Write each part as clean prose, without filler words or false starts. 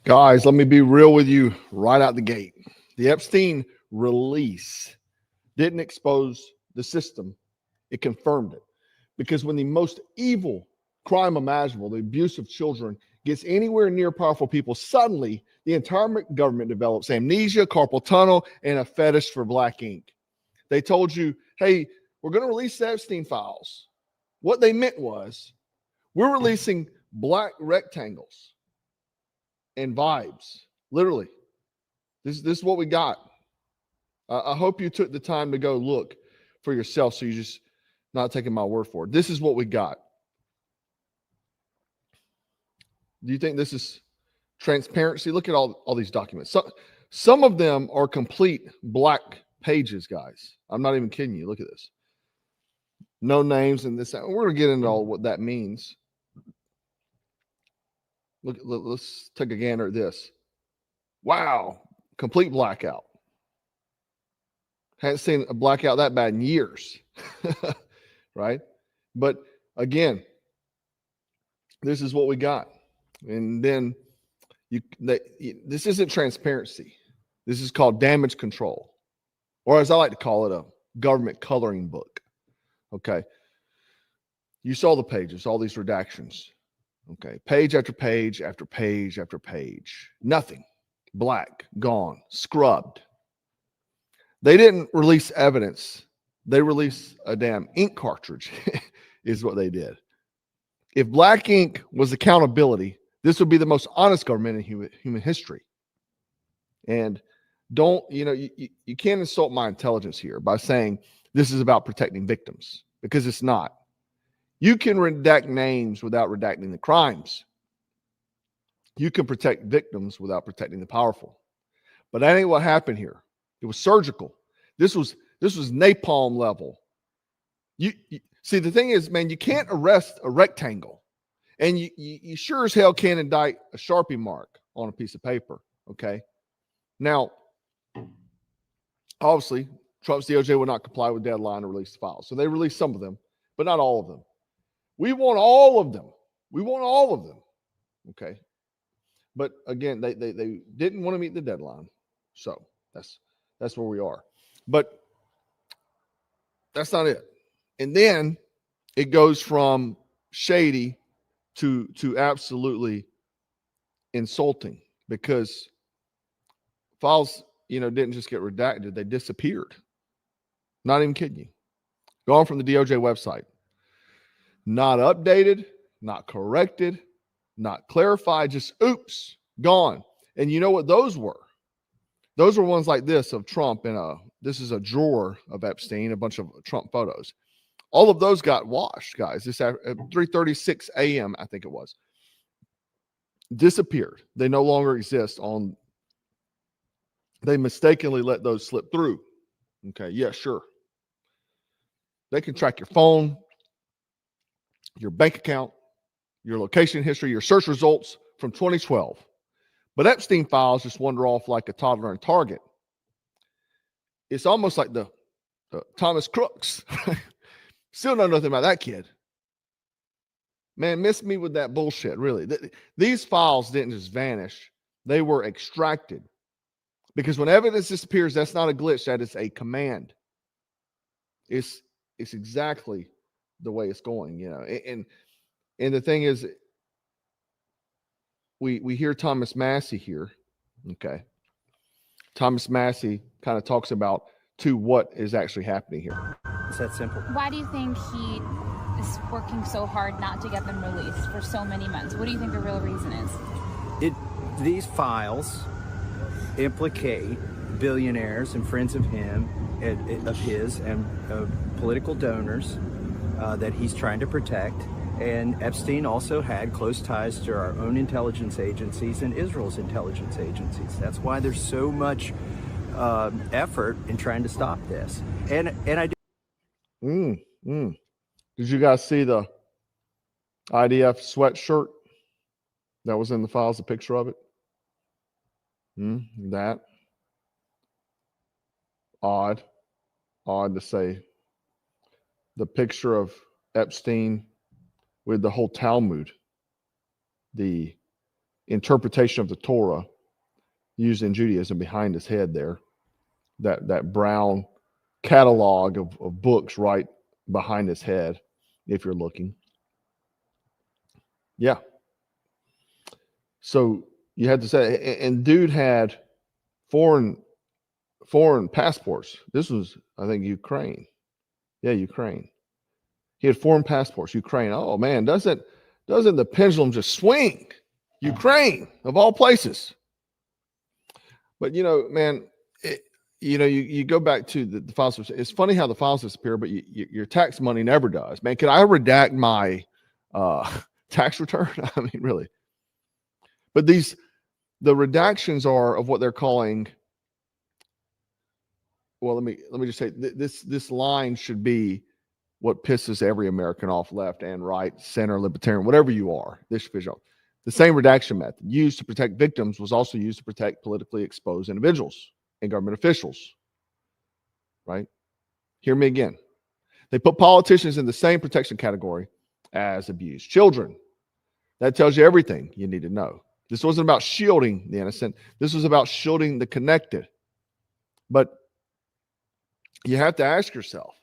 Guys, let me be real with you right out the gate. The Epstein release didn't expose the system, it confirmed it. Because when the most evil crime imaginable, the abuse of children, gets anywhere near powerful people, suddenly the entire government develops amnesia, carpal tunnel, and a fetish for black ink. They told you, hey, we're going to release the Epstein files. What they meant was, we're releasing black rectangles and vibes. Literally. This is what we got. I hope you took the time to go look for yourself, so you just not taking my word for it. This is what we got. Do you think this is transparency? Look at all these documents. Some of them are complete black pages, guys. I'm not even kidding you. Look at this. No names in this. We're going to get into all what that means. Let's take a gander at this. Wow. Complete blackout. Haven't seen a blackout that bad in years. Right? But again, this is what we got. And then this isn't transparency. This is called damage control. Or as I like to call it, a government coloring book. Okay. You saw the pages, all these redactions. Okay. Page after page after page after page. Nothing. Black, gone, scrubbed. They didn't release evidence. They released a damn ink cartridge is what they did. If black ink was accountability, this would be the most honest government in human history. And you can't insult my intelligence here by saying this is about protecting victims, because it's not. You can redact names without redacting the crimes. You can protect victims without protecting the powerful. But that ain't what happened here. It was surgical. This was napalm level. You see, the thing is, man, you can't arrest a rectangle, and you sure as hell can't indict a Sharpie mark on a piece of paper. Okay. Now, obviously, Trump's DOJ would not comply with deadline to release the files, so they released some of them, but not all of them. We want all of them. We want all of them. Okay. But again, they didn't want to meet the deadline, so that's where we are. But that's not it. And then it goes from shady to absolutely insulting, because files, didn't just get redacted. They disappeared. Not even kidding you. Gone from the DOJ website. Not updated, not corrected, not clarified, just oops, gone. And you know what those were? Those were ones like this of Trump, and this is a drawer of Epstein, a bunch of Trump photos. All of those got washed, guys. This at 3:36 a.m., I think it was. Disappeared. They no longer exist on. They mistakenly let those slip through. Okay, yeah, sure. They can track your phone, your bank account, your location history, your search results from 2012. But Epstein files just wander off like a toddler in Target. It's almost like the Thomas Crooks. Still know nothing about that kid. Man, miss me with that bullshit, really. These files didn't just vanish. They were extracted. Because when evidence disappears, that's not a glitch. That is a command. It's exactly the way it's going, And the thing is, we hear Thomas Massey here. Okay. Thomas Massey kind of talks about what is actually happening here. It's that simple. Why do you think he is working so hard not to get them released for so many months? What do you think the real reason is? These files implicate billionaires and friends of his and political donors that he's trying to protect. And Epstein also had close ties to our own intelligence agencies and Israel's intelligence agencies. That's why there's so much effort in trying to stop this. And I do. Did you guys see the IDF sweatshirt that was in the files? A picture of it. That odd to say. The picture of Epstein with the whole Talmud, the interpretation of the Torah used in Judaism behind his head there. That brown catalog of books right behind his head, if you're looking. Yeah. So you had to say, and dude had foreign passports. This was, I think, Ukraine. Yeah, Ukraine. He had foreign passports. Ukraine. Oh man, doesn't the pendulum just swing? Ukraine, of all places. But man, you go back to the files. It's funny how the files disappear, but your tax money never does. Man, can I redact my tax return? I mean, really. But the redactions are of what they're calling. Well, let me just say this line should be what pisses every American off, left and right, center, libertarian, whatever you are. This should be the same redaction method used to protect victims was also used to protect politically exposed individuals and government officials. Right? Hear me again. They put politicians in the same protection category as abused children. That tells you everything you need to know. This wasn't about shielding the innocent. This was about shielding the connected. But you have to ask yourself,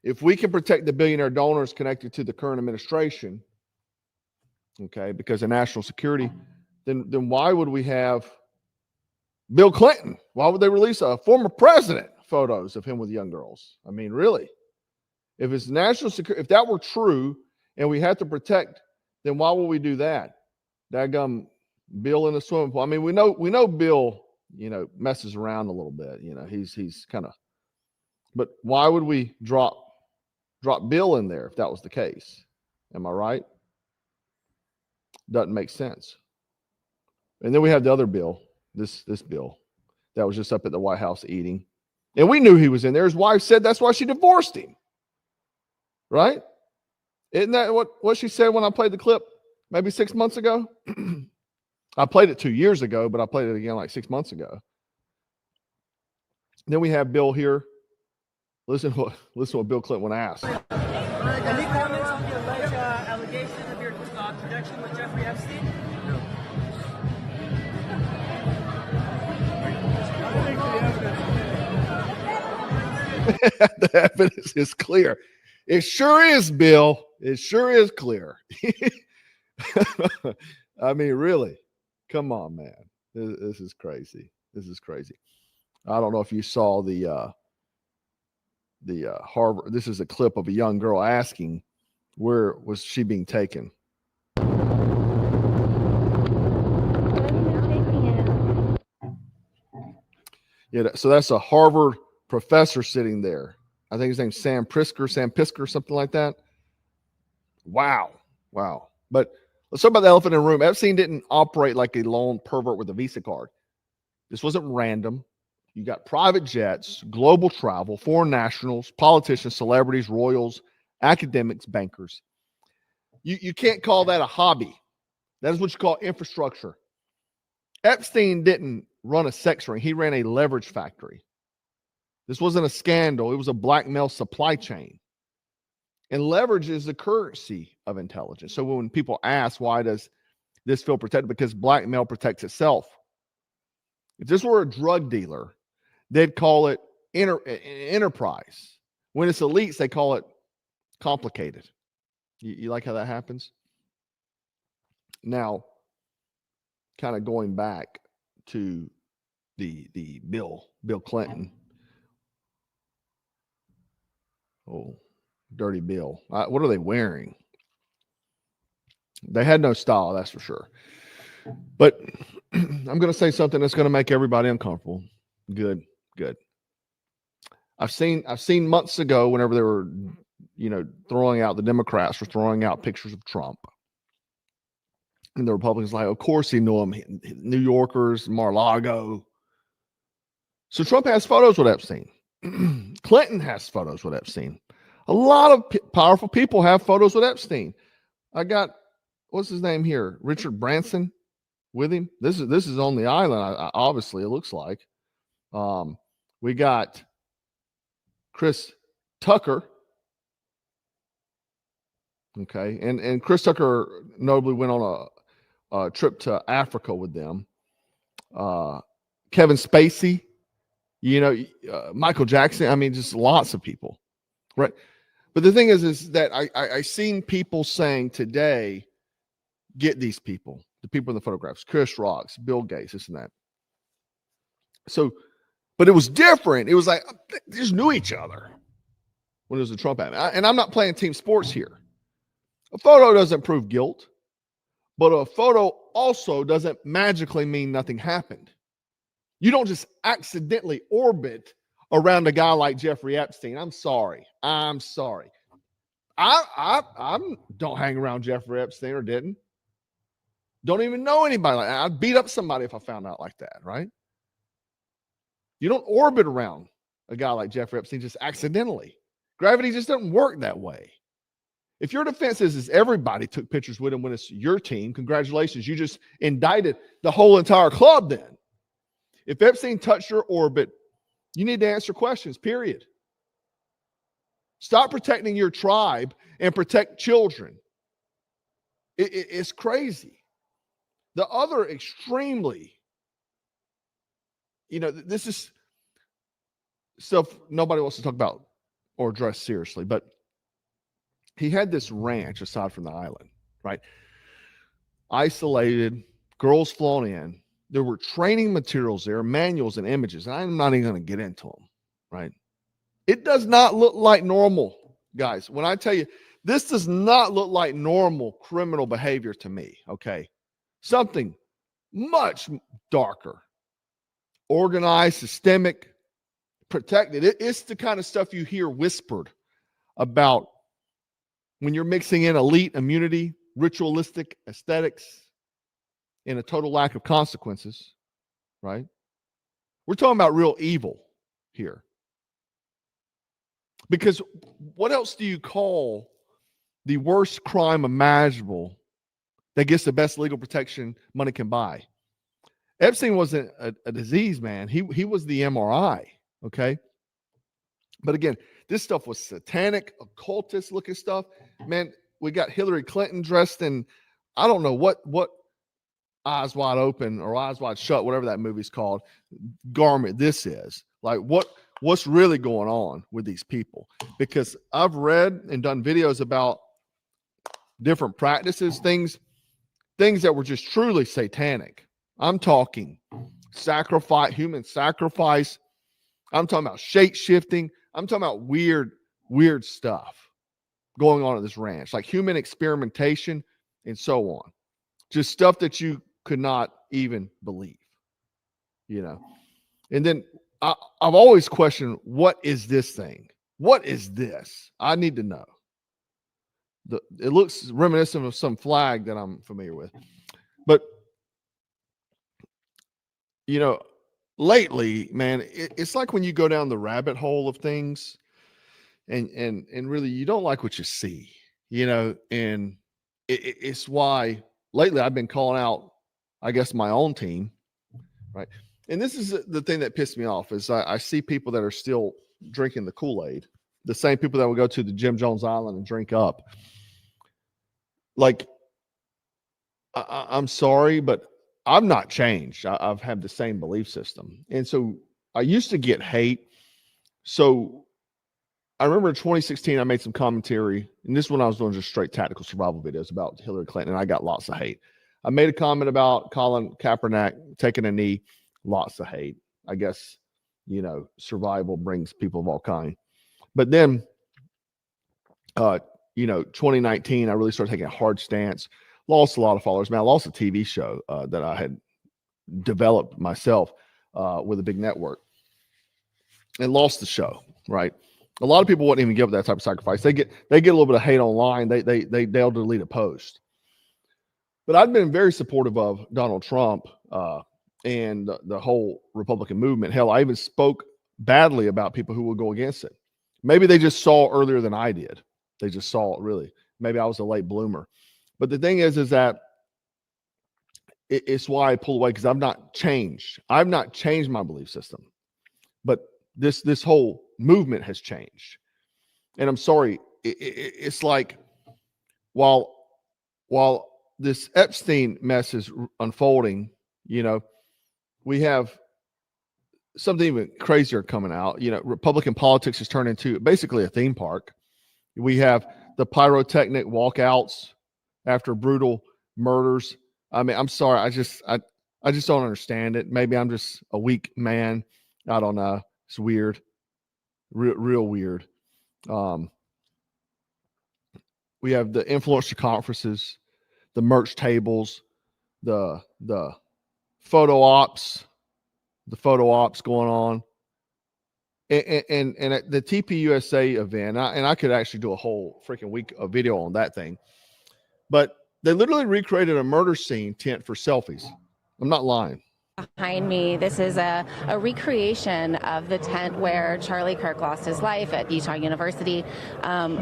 if we can protect the billionaire donors connected to the current administration, okay, because of national security, then why would we have Bill Clinton? Why would they release a former president photos of him with young girls? I mean, really? If it's national security, if that were true and we had to protect, then why would we do that? Daggum Bill in the swimming pool. I mean, we know Bill, messes around a little bit. He's kind of, but why would we drop Bill in there if that was the case? Am I right? Doesn't make sense. And then we have the other Bill, this Bill that was just up at the White House eating. And we knew he was in there. His wife said that's why she divorced him. Right? Isn't that what she said when I played the clip maybe 6 months ago? I played it 2 years ago, but I played it again like 6 months ago. Then we have Bill here. Listen to what Bill Clinton asked. Any comments on the alleged allegations of your connection with Jeffrey Epstein? No. The evidence is clear. It sure is, Bill. It sure is clear. I mean, really. Come on, man. This is crazy. This is crazy. I don't know if you saw the Harvard. This is a clip of a young girl asking, where was she being taken? Yeah, so that's a Harvard professor sitting there. I think his name's Sam Pisker, something like that. Wow. But let's talk about the elephant in the room. Epstein didn't operate like a lone pervert with a Visa card. This wasn't random. You got private jets, global travel, foreign nationals, politicians, celebrities, royals, academics, bankers. You can't call that a hobby. That is what you call infrastructure. Epstein didn't run a sex ring. He ran a leverage factory. This wasn't a scandal. It was a blackmail supply chain. And leverage is the currency of intelligence. So when people ask, why does this feel protected? Because blackmail protects itself. If this were a drug dealer, they'd call it enterprise. When it's elites, they call it complicated. You like how that happens? Now, kind of going back to the Bill Clinton. Oh, dirty Bill. What are they wearing? They had no style, that's for sure. But I'm going to say something that's going to make everybody uncomfortable. Good. I've seen months ago, whenever they were, throwing out, the Democrats were throwing out pictures of Trump. And the Republicans like, of course he knew him. New Yorkers, Mar-a-Lago. So Trump has photos with Epstein. Clinton has photos with Epstein. A lot of powerful people have photos with Epstein. I got, what's his name here? Richard Branson with him. This is on the island. Obviously, it looks like. We got Chris Tucker. Okay, and Chris Tucker notably went on trip to Africa with them. Kevin Spacey, Michael Jackson. I mean, just lots of people, right? But the thing is that I seen people saying today, get these people, the people in the photographs, Chris Rocks, Bill Gates, this and that. So, but it was different. It was like they just knew each other when it was a Trump ad. And I'm not playing team sports here. A photo doesn't prove guilt, but a photo also doesn't magically mean nothing happened. You don't just accidentally orbit around a guy like Jeffrey Epstein. I'm sorry. I don't hang around Jeffrey Epstein, or didn't. Don't even know anybody like that. I'd beat up somebody if I found out like that, right? You don't orbit around a guy like Jeffrey Epstein just accidentally. Gravity just doesn't work that way. If your defense is everybody took pictures with him when it's your team, congratulations. You just indicted the whole entire club then. If Epstein touched your orbit, you need to answer questions, period. Stop protecting your tribe and protect children. It's crazy. The other extremely, this is stuff nobody wants to talk about or address seriously, but he had this ranch aside from the island, right? Isolated, girls flown in. There were training materials there, manuals and images. And I'm not even going to get into them, right? It does not look like normal, guys. When I tell you, this does not look like normal criminal behavior to me, okay? Something much darker, organized, systemic, protected. It's the kind of stuff you hear whispered about when you're mixing in elite immunity, ritualistic aesthetics, and a total lack of consequences, right? We're talking about real evil here. Because what else do you call the worst crime imaginable that gets the best legal protection money can buy? Epstein wasn't a disease, man. He was the MRI, okay? But again, this stuff was satanic, occultist looking stuff. Man, we got Hillary Clinton dressed in, I don't know what Eyes Wide Open or Eyes Wide Shut, whatever that movie's called, garment this is. Like what's really going on with these people? Because I've read and done videos about different practices, things that were just truly satanic. I'm talking sacrifice, human sacrifice. I'm talking about shape shifting. I'm talking about weird stuff going on at this ranch, like human experimentation and so on. Just stuff that you could not even believe, And then I've always questioned, what is this thing? What is this? I need to know. It looks reminiscent of some flag that I'm familiar with. But, lately, man, it's like when you go down the rabbit hole of things and really you don't like what you see, and it's why lately I've been calling out, I guess, my own team, right? And this is the thing that pissed me off is I see people that are still drinking the Kool-Aid, the same people that will go to the Jim Jones Island and drink up. Like, I'm sorry, but I've not changed. I've had the same belief system. And so I used to get hate. So I remember in 2016, I made some commentary, and this is when I was doing just straight tactical survival videos about Hillary Clinton, and I got lots of hate. I made a comment about Colin Kaepernick taking a knee, lots of hate. I guess, survival brings people of all kind. But then, 2019, I really started taking a hard stance. Lost a lot of followers. Man, I lost a TV show that I had developed myself with a big network, and lost the show. Right, a lot of people wouldn't even give up that type of sacrifice. They get a little bit of hate online. They'll delete a post. But I've been very supportive of Donald Trump and the whole Republican movement. Hell, I even spoke badly about people who would go against it. Maybe they just saw earlier than I did. They just saw it really. Maybe I was a late bloomer. But the thing is that it's why I pull away, because I've not changed. I've not changed my belief system. But this whole movement has changed. And I'm sorry, it's like while this Epstein mess is unfolding, you know, we have something even crazier coming out. You know, Republican politics has turned into basically a theme park. We have the pyrotechnic walkouts after brutal murders. I mean, I'm sorry. I just don't understand it. Maybe I'm just a weak man. I don't know. It's weird. Real weird. We have the influencer conferences, the merch tables, the photo ops going on. And at the TPUSA event, and I could actually do a whole freaking week of video on that thing, but they literally recreated a murder scene tent for selfies. I'm not lying. Behind me, this is a recreation of the tent where Charlie Kirk lost his life at Utah University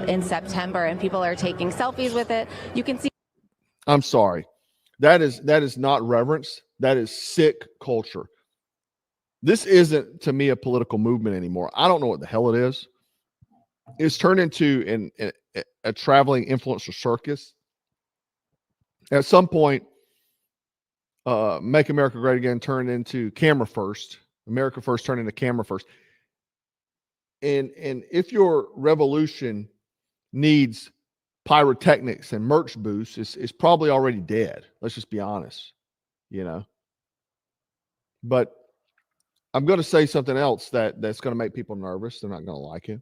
in September, and people are taking selfies with it. You can see. I'm sorry. That is not reverence. That is sick culture. This isn't, to me, a political movement anymore. I don't know what the hell it is. It's turned into a traveling influencer circus. At some point, Make America Great Again turned into camera first. America First turned into camera first. And if your revolution needs pyrotechnics and merch boosts, it's probably already dead. Let's just be honest, you know. But I'm going to say something else that's going to make people nervous. They're not going to like it.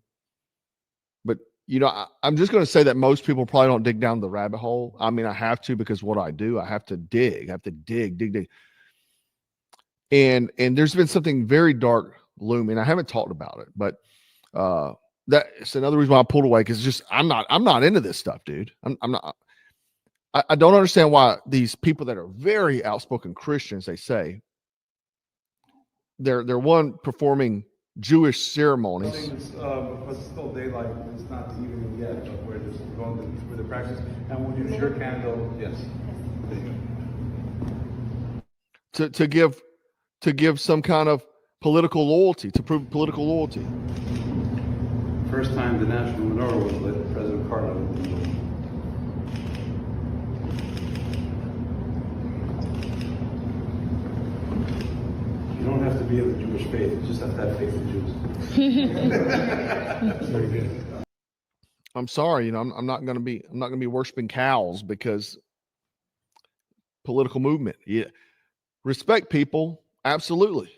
But, you know, I'm just going to say that most people probably don't dig down the rabbit hole. I mean, I have to, because what I do, I have to dig. I have to dig. And there's been something very dark looming. I haven't talked about it, but that's another reason why I pulled away, because just I'm not into this stuff, dude. I'm not. I don't understand why these people that are very outspoken Christians, they say, they're one performing Jewish ceremonies. Because it's still daylight, it's not evening yet, but we're just going through the practice. And we'll use your candle, yes. To give some kind of political loyalty, to prove political loyalty. First time the national menorah was lit, President Carter lit the menorah. You don't have to be of the Jewish faith. You just have to have faith in Jews. That's very good. I'm sorry, you know, I'm not going to be worshiping cows because political movement. Yeah, respect people, absolutely.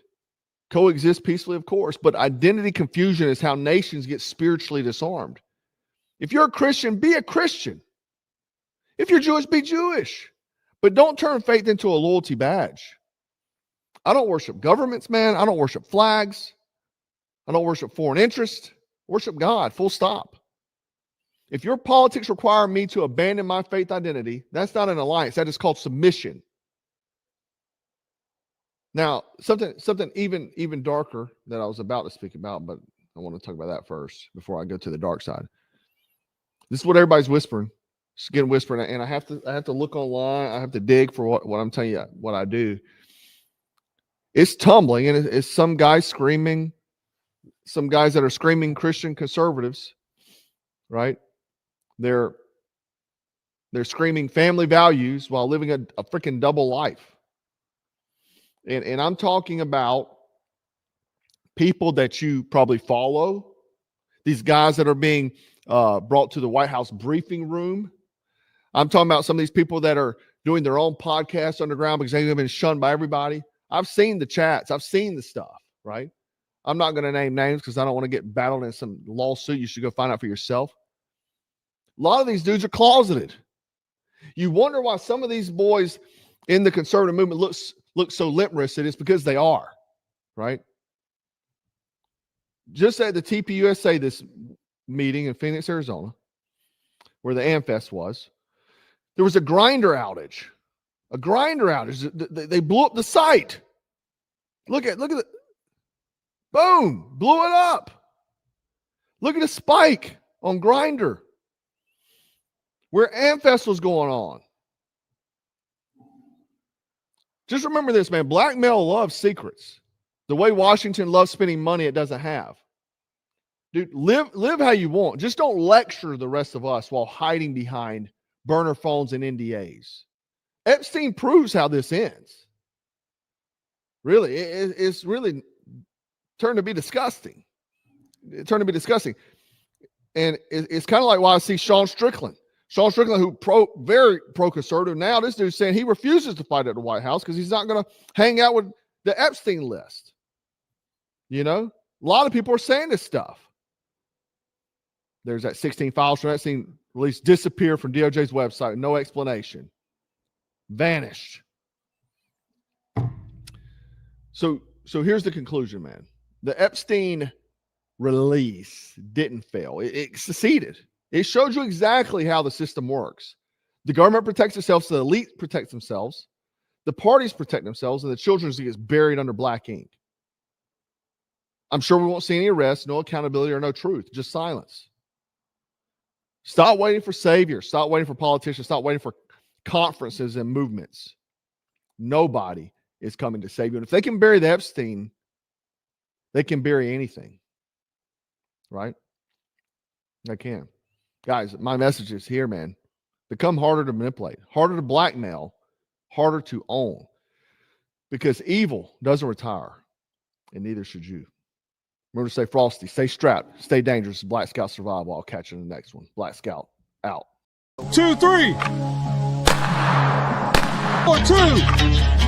Coexist peacefully, of course, but identity confusion is how nations get spiritually disarmed. If you're a Christian, be a Christian. If you're Jewish, be Jewish, but don't turn faith into a loyalty badge. I don't worship governments, man. I don't worship flags. I don't worship foreign interest. Worship God, full stop. If your politics require me to abandon my faith identity, that's not an alliance. That is called submission. Now, something even darker that I was about to speak about, but I want to talk about that first before I go to the dark side. This is what everybody's whispering. It's getting whispering, and I have to look online. I have to dig for what I'm telling you, what I do. It's tumbling, and it's some guys screaming, some guys that are screaming Christian conservatives, right? They're screaming family values while living a freaking double life. And I'm talking about people that you probably follow, these guys that are being brought to the White House briefing room. I'm talking about some of these people that are doing their own podcasts underground because they've been shunned by everybody. I've seen the chats. I've seen the stuff, right? I'm not going to name names because I don't want to get battled in some lawsuit. You should go find out for yourself. A lot of these dudes are closeted. You wonder why some of these boys in the conservative movement look so limp-wristed. It's because they are, right? Just at the TPUSA, this meeting in Phoenix, Arizona, where the AmFest was, there was a grinder outage. A grinder outage. They blew up the site. Look at the boom, blew it up. Look at the spike on Grindr where AmFest was going on. Just remember this, man. Blackmail loves secrets. The way Washington loves spending money it doesn't have. Dude, live how you want. Just don't lecture the rest of us while hiding behind burner phones and NDAs. Epstein proves how this ends. Really, it's really turned to be disgusting. It turned to be disgusting. And it's kind of like why I see Sean Strickland. Sean Strickland, who very pro-conservative. Now this dude's saying he refuses to fight at the White House because he's not going to hang out with the Epstein list. You know, a lot of people are saying this stuff. There's that 16 files from Epstein released, disappeared from DOJ's website, no explanation, vanished. So here's the conclusion, man. The Epstein release didn't fail. It succeeded. It showed you exactly how the system works. The government protects itself, so the elite protects themselves. The parties protect themselves, and the children gets buried under black ink. I'm sure we won't see any arrests, no accountability, or no truth, just silence. Stop waiting for saviors. Stop waiting for politicians. Stop waiting for conferences and movements. Nobody is coming to save you. And if they can bury the Epstein, they can bury anything. Right? They can. Guys, my message is here, man. Become harder to manipulate, harder to blackmail, harder to own. Because evil doesn't retire, and neither should you. Remember to stay frosty, stay strapped, stay dangerous. Black Scout survival. I'll catch you in the next one. Black Scout out. 2, 3. 4, 2.